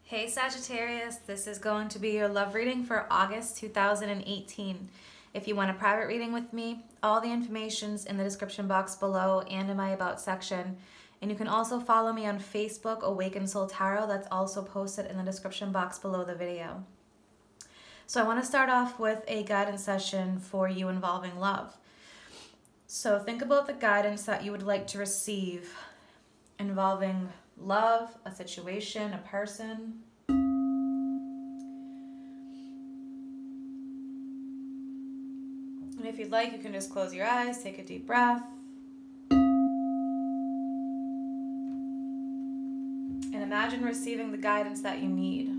Hey Sagittarius, this is going to be your love reading for August 2018. If you want a private reading with me, all the information's in the description box below and in my About section. And you can also follow me on Facebook, Awakened Soul Tarot. That's also posted in the description box below the video. So I want to start off with a guidance session for you involving love. So think about the guidance that you would like to receive involving love, a situation, a person. And if you'd like, you can just close your eyes, take a deep breath. And imagine receiving the guidance that you need.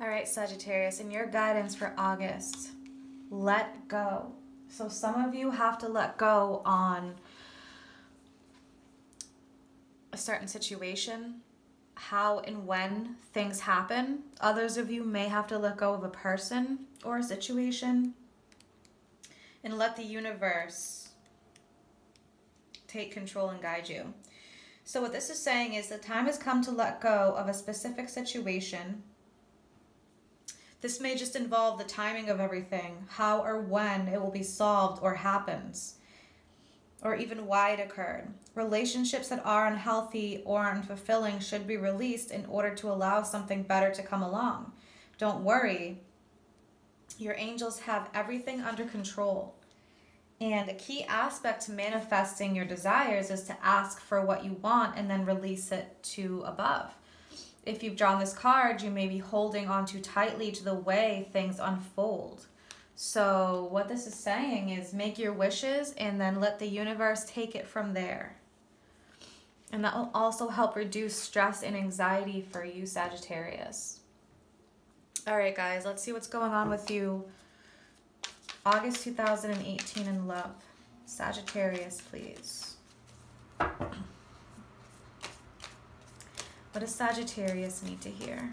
All right, Sagittarius, and your guidance for August, let go. So some of you have to let go on a certain situation, how and when things happen. Others of you may have to let go of a person or a situation and let the universe take control and guide you. So what this is saying is the time has come to let go of a specific situation. This may just involve the timing of everything, how or when it will be solved or happens, or even why it occurred. Relationships that are unhealthy or unfulfilling should be released in order to allow something better to come along. Don't worry, your angels have everything under control. And a key aspect to manifesting your desires is to ask for what you want and then release it to above. If you've drawn this card, you may be holding on too tightly to the way things unfold. So what this is saying is make your wishes and then let the universe take it from there. And that will also help reduce stress and anxiety for you, Sagittarius. All right, guys, let's see what's going on with you. August 2018 in love. Sagittarius, please. What does Sagittarius need to hear?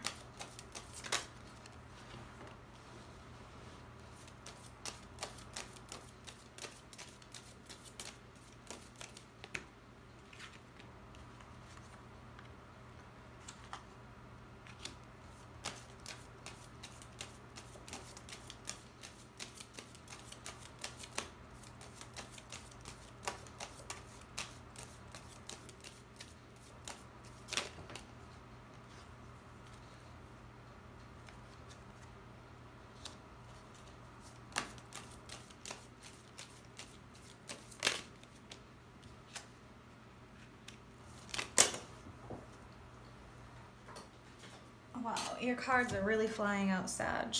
Wow, your cards are really flying out, Sag.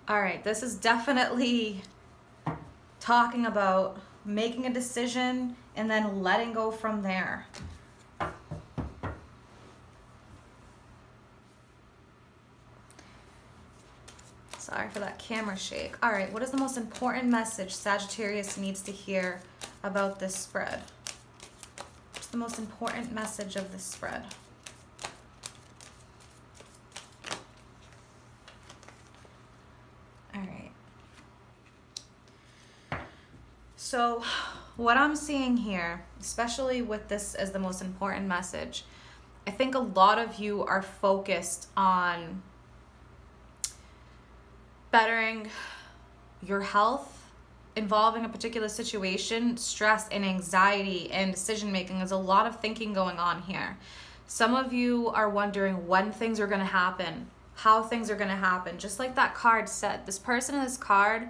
All right, this is definitely talking about making a decision and then letting go from there. Sorry for that camera shake. All right, what is the most important message Sagittarius needs to hear about this spread? What's the most important message of this spread? So what I'm seeing here, especially with this as the most important message, I think a lot of you are focused on bettering your health, involving a particular situation, stress and anxiety and decision making. There's a lot of thinking going on here. Some of you are wondering when things are going to happen, how things are going to happen. Just like that card said, this person in this card,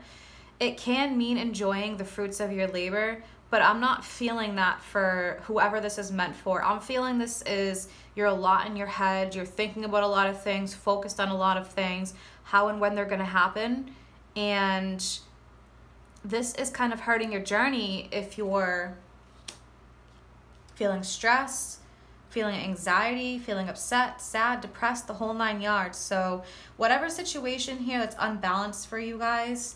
it can mean enjoying the fruits of your labor, but I'm not feeling that for whoever this is meant for. I'm feeling this is, you're a lot in your head, you're thinking about a lot of things, focused on a lot of things, how and when they're going to happen. And this is kind of hurting your journey if you're feeling stressed, feeling anxiety, feeling upset, sad, depressed, the whole 9 yards. So whatever situation here that's unbalanced for you guys,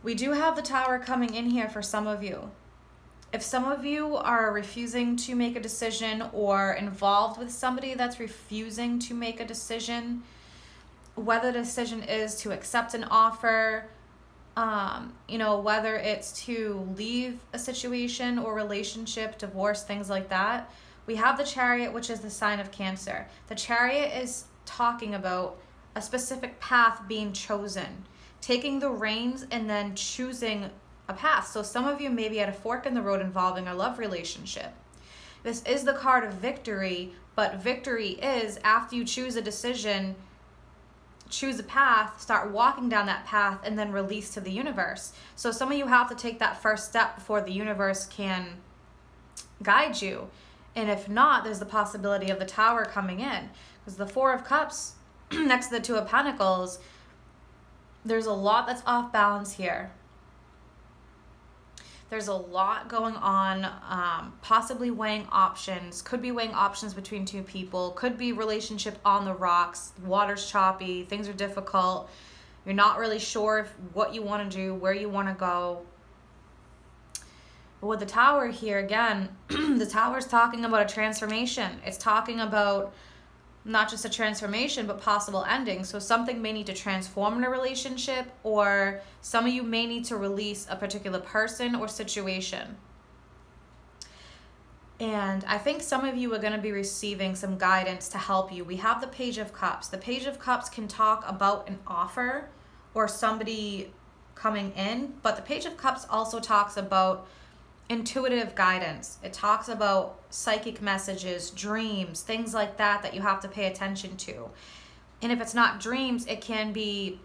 we do have the Tower coming in here for some of you. If some of you are refusing to make a decision or involved with somebody that's refusing to make a decision, whether the decision is to accept an offer, you know, whether it's to leave a situation or relationship, divorce, things like that, we have the Chariot, which is the sign of Cancer. The Chariot is talking about a specific path being chosen, taking the reins and then choosing a path. So some of you may be at a fork in the road involving a love relationship. This is the card of victory, but victory is after you choose a decision, choose a path, start walking down that path, and then release to the universe. So some of you have to take that first step before the universe can guide you. And if not, there's the possibility of the Tower coming in. Because the Four of Cups next to the Two of Pentacles, there's a lot that's off balance here. There's a lot going on, possibly weighing options. Could be weighing options between two people. Could be relationship on the rocks. Water's choppy. Things are difficult. You're not really sure what you want to do, where you want to go. But with the Tower here, again, the Tower's talking about a transformation. It's talking about not just a transformation, but possible ending. So something may need to transform in a relationship, or some of you may need to release a particular person or situation. And I think some of you are going to be receiving some guidance to help you. We have the Page of Cups. The Page of Cups can talk about an offer or somebody coming in, but the Page of Cups also talks about intuitive guidance. It talks about psychic messages, dreams, things like that that you have to pay attention to. And if it's not dreams, it can be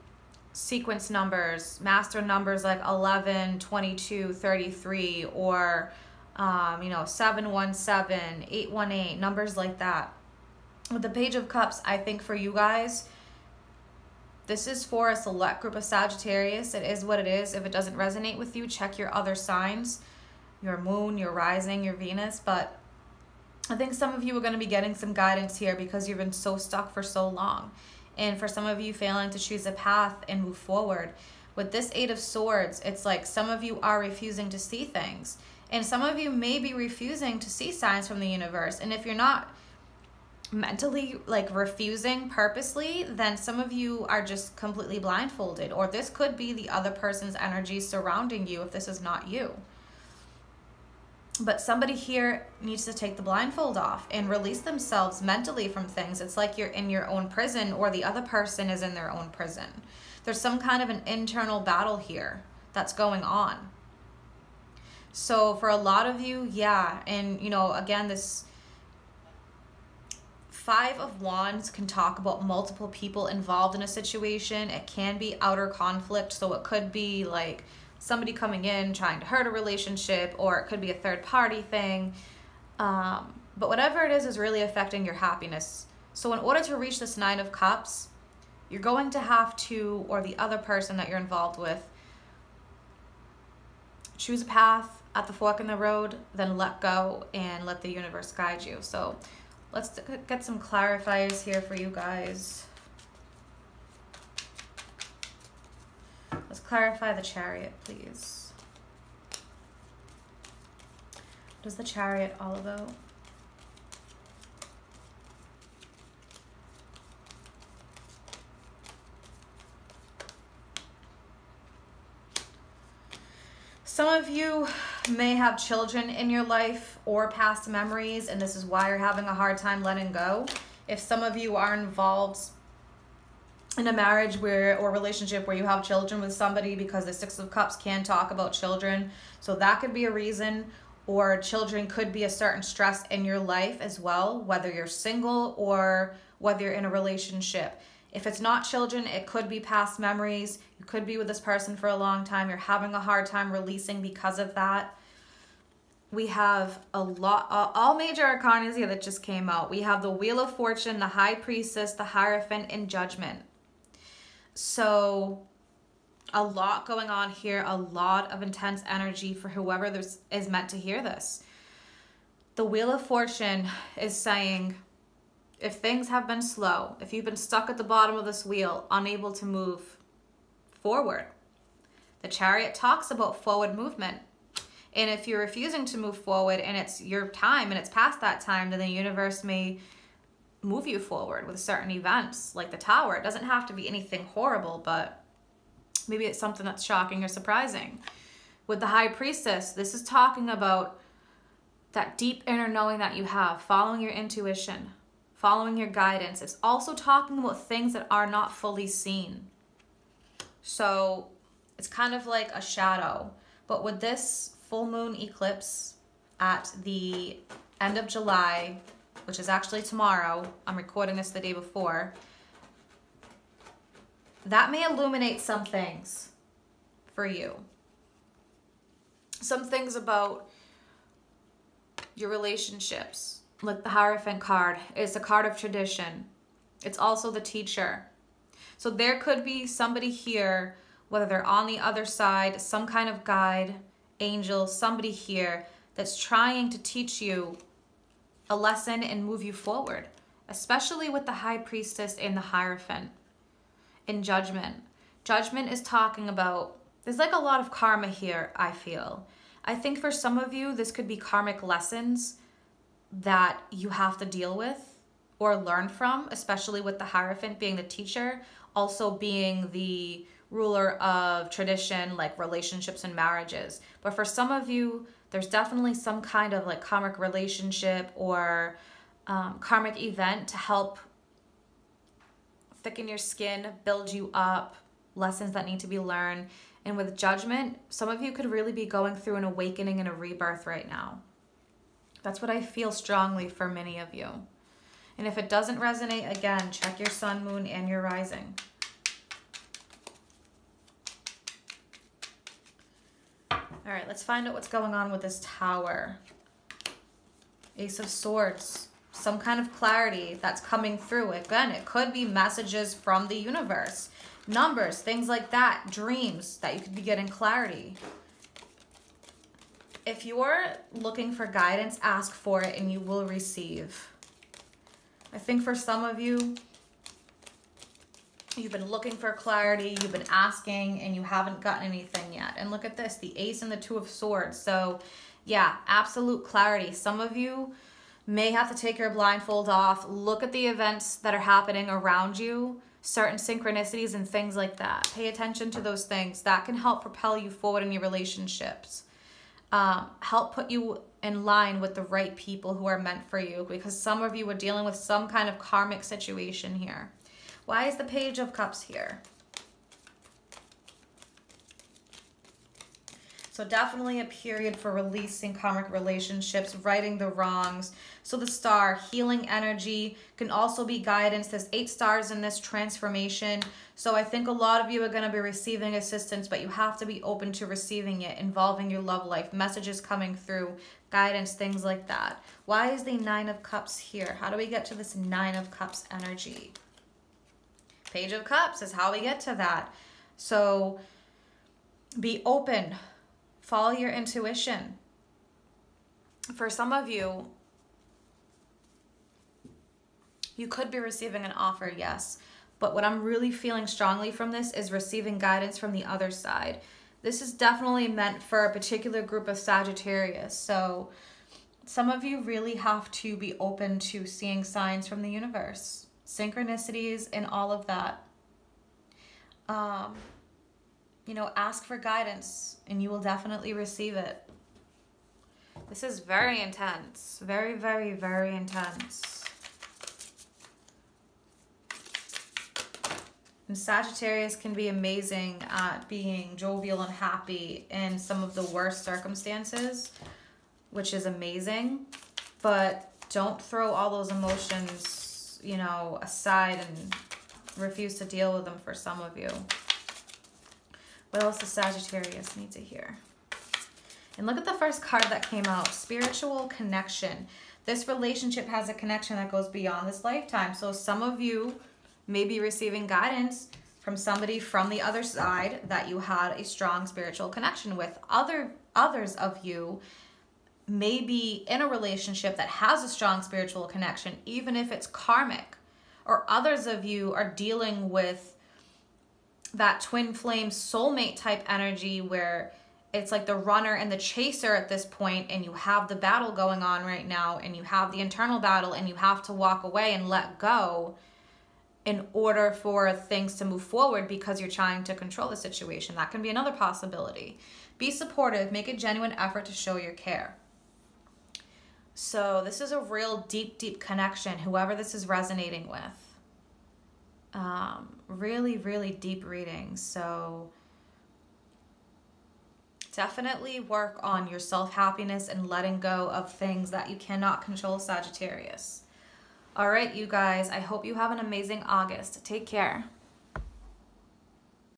sequence numbers, master numbers like 11, 22, 33, or 717, 818, numbers like that. With the Page of Cups, I think for you guys, this is for a select group of Sagittarius. It is what it is. If it doesn't resonate with you, check your other signs, your moon, your rising, your Venus. But I think some of you are going to be getting some guidance here because you've been so stuck for so long. And for some of you failing to choose a path and move forward. With this Eight of Swords, it's like some of you are refusing to see things. And some of you may be refusing to see signs from the universe. And if you're not mentally like refusing purposely, then some of you are just completely blindfolded. Or this could be the other person's energy surrounding you if this is not you. But somebody here needs to take the blindfold off and release themselves mentally from things. It's like you're in your own prison, or the other person is in their own prison. There's some kind of an internal battle here that's going on. So for a lot of you, yeah. And, again, this Five of Wands can talk about multiple people involved in a situation. It can be outer conflict. So it could be like somebody coming in trying to hurt a relationship, or it could be a third party thing. But whatever it is really affecting your happiness. So in order to reach this Nine of Cups, you're going to have to, or the other person that you're involved with, choose a path at the fork in the road, then let go and let the universe guide you. So let's get some clarifiers here for you guys. Let's clarify the Chariot, please. What is the Chariot all about? Some of you may have children in your life or past memories, and this is why you're having a hard time letting go. If some of you are involved in a marriage or relationship where you have children with somebody, because the Six of Cups can talk about children. So that could be a reason, or children could be a certain stress in your life as well, whether you're single or whether you're in a relationship. If it's not children, it could be past memories. You could be with this person for a long time. You're having a hard time releasing because of that. we have a lot, all major arcana here that just came out. We have the Wheel of Fortune, the High Priestess, the Hierophant, and Judgment. So a lot going on here, a lot of intense energy for whoever this is meant to hear this. The Wheel of Fortune is saying, if things have been slow, if you've been stuck at the bottom of this wheel, unable to move forward, the Chariot talks about forward movement. And if you're refusing to move forward and it's your time and it's past that time, then the universe may move you forward with certain events like the Tower. It doesn't have to be anything horrible, but maybe it's something that's shocking or surprising. With the High Priestess, this is talking about that deep inner knowing that you have, following your intuition, following your guidance. It's also talking about things that are not fully seen. So it's kind of like a shadow. But with this full moon eclipse at the end of July, which is actually tomorrow, I'm recording this the day before, that may illuminate some things for you. Some things about your relationships. Like the Hierophant card is a card of tradition. It's also the teacher. So there could be somebody here, whether they're on the other side, some kind of guide, angel, somebody here that's trying to teach you a lesson and move you forward, especially with the High Priestess and the Hierophant. In Judgment. Judgment is talking about, there's like a lot of karma here, I feel. I think for some of you, this could be karmic lessons that you have to deal with or learn from, especially with the Hierophant being the teacher, also being the ruler of tradition, like relationships and marriages. But for some of you, there's definitely some kind of like karmic relationship or karmic event to help thicken your skin, build you up, lessons that need to be learned. And with Judgment, some of you could really be going through an awakening and a rebirth right now. That's what I feel strongly for many of you. And if it doesn't resonate, again, check your sun, moon, and your rising. All right, let's find out what's going on with this Tower. Ace of Swords. Some kind of clarity that's coming through. Again, it could be messages from the universe. Numbers, things like that. Dreams that you could be getting clarity. If you're looking for guidance, ask for it and you will receive. I think for some of you, you've been looking for clarity, you've been asking, and you haven't gotten anything yet. And look at this, the Ace and the Two of Swords. So yeah, absolute clarity. Some of you may have to take your blindfold off, look at the events that are happening around you, certain synchronicities and things like that. Pay attention to those things. That can help propel you forward in your relationships. Help put you in line with the right people who are meant for you, because some of you are dealing with some kind of karmic situation here. Why is the Page of Cups here? So definitely a period for releasing karmic relationships, righting the wrongs. So the Star, healing energy, can also be guidance. There's 8 stars in this transformation. So I think a lot of you are going to be receiving assistance, but you have to be open to receiving it, involving your love life, messages coming through, guidance, things like that. Why is the 9 of Cups here? How do we get to this 9 of Cups energy? Page of Cups is how we get to that. So be open. Follow your intuition. For some of you, you could be receiving an offer, yes. But what I'm really feeling strongly from this is receiving guidance from the other side. This is definitely meant for a particular group of Sagittarius. So some of you really have to be open to seeing signs from the universe. Synchronicities and all of that. You know, ask for guidance and you will definitely receive it. This is very intense. Very, very, very intense. And Sagittarius can be amazing at being jovial and happy in some of the worst circumstances, which is amazing. But don't throw all those emotions, you know, aside and refuse to deal with them for some of you. What else does Sagittarius need to hear? And look at the first card that came out, spiritual connection. This relationship has a connection that goes beyond this lifetime. So some of you may be receiving guidance from somebody from the other side that you had a strong spiritual connection with. Others of you may be in a relationship that has a strong spiritual connection, even if it's karmic. Or others of you are dealing with that twin flame soulmate type energy where it's like the runner and the chaser at this point, and you have the battle going on right now, and you have the internal battle, and you have to walk away and let go in order for things to move forward because you're trying to control the situation. That can be another possibility. Be supportive. Make a genuine effort to show your care. So this is a real deep, deep connection, whoever this is resonating with. Really, really deep reading. So definitely work on your self-happiness and letting go of things that you cannot control, Sagittarius. All right, you guys, I hope you have an amazing August. Take care.